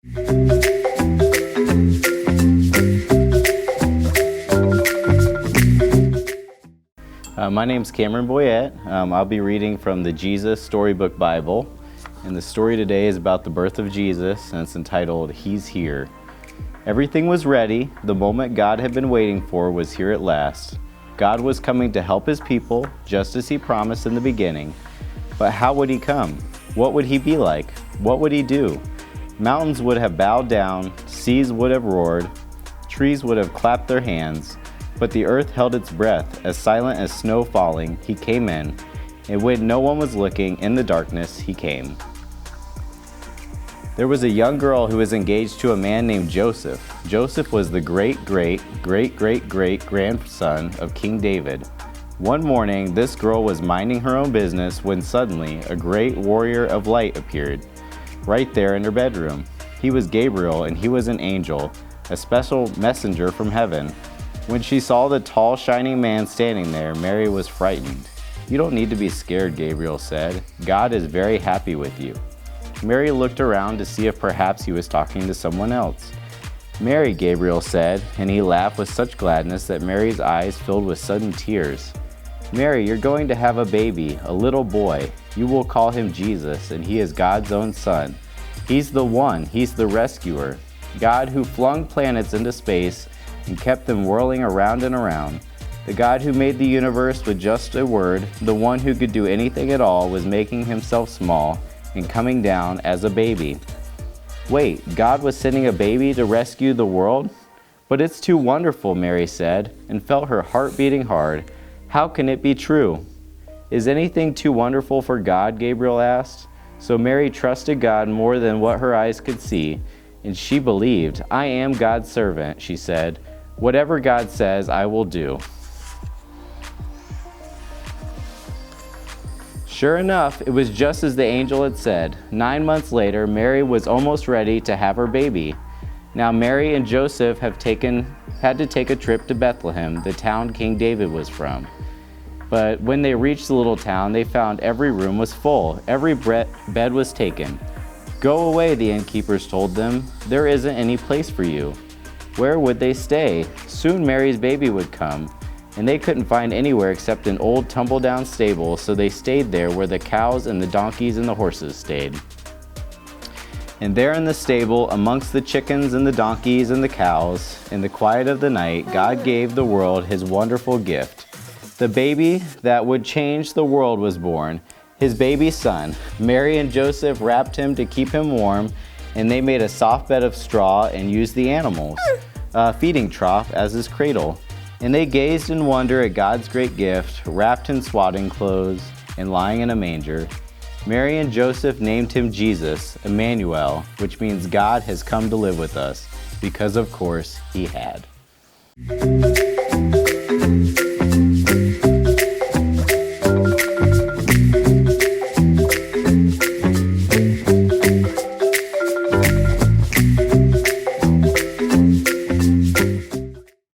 My name's Cameron Boyett. I'll be reading from the Jesus Storybook Bible, and the story today is about the birth of Jesus, and it's entitled, He's Here. Everything was ready. The moment God had been waiting for was here at last. God was coming to help His people, just as He promised in the beginning. But how would He come? What would He be like? What would He do? Mountains would have bowed down, seas would have roared, trees would have clapped their hands, but the earth held its breath. As silent as snow falling, He came in, and when no one was looking, in the darkness He came. There was a young girl who was engaged to a man named Joseph. Joseph was the great-great-great-great-grandson of King David. One morning, this girl was minding her own business when suddenly a great warrior of light appeared, right there in her bedroom. He was Gabriel, and he was an angel, a special messenger from heaven. When she saw the tall, shining man standing there, Mary was frightened. "You don't need to be scared," Gabriel said. "God is very happy with you." Mary looked around to see if perhaps he was talking to someone else. "Mary," Gabriel said, and he laughed with such gladness that Mary's eyes filled with sudden tears. "Mary, you're going to have a baby, a little boy. You will call him Jesus, and he is God's own son. He's the one, he's the rescuer. God who flung planets into space and kept them whirling around and around. The God who made the universe with just a word, the one who could do anything at all, was making himself small and coming down as a baby." "Wait, God was sending a baby to rescue the world? But it's too wonderful," Mary said, and felt her heart beating hard. "How can it be true?" "Is anything too wonderful for God?" Gabriel asked. So Mary trusted God more than what her eyes could see, and she believed. "I am God's servant," she said. "Whatever God says, I will do." Sure enough, it was just as the angel had said. 9 months later, Mary was almost ready to have her baby. Now Mary and Joseph had to take a trip to Bethlehem, the town King David was from. But when they reached the little town, they found every room was full. Every bed was taken. "Go away," the innkeepers told them. "There isn't any place for you." Where would they stay? Soon Mary's baby would come, and they couldn't find anywhere except an old tumble-down stable, so they stayed there where the cows and the donkeys and the horses stayed. And there in the stable, amongst the chickens and the donkeys and the cows, in the quiet of the night, God gave the world His wonderful gift. The baby that would change the world was born, His baby son. Mary and Joseph wrapped him to keep him warm, and they made a soft bed of straw and used the animals' feeding trough as his cradle. And they gazed in wonder at God's great gift, wrapped in swaddling clothes and lying in a manger. Mary and Joseph named him Jesus, Emmanuel, which means God has come to live with us, because of course He had.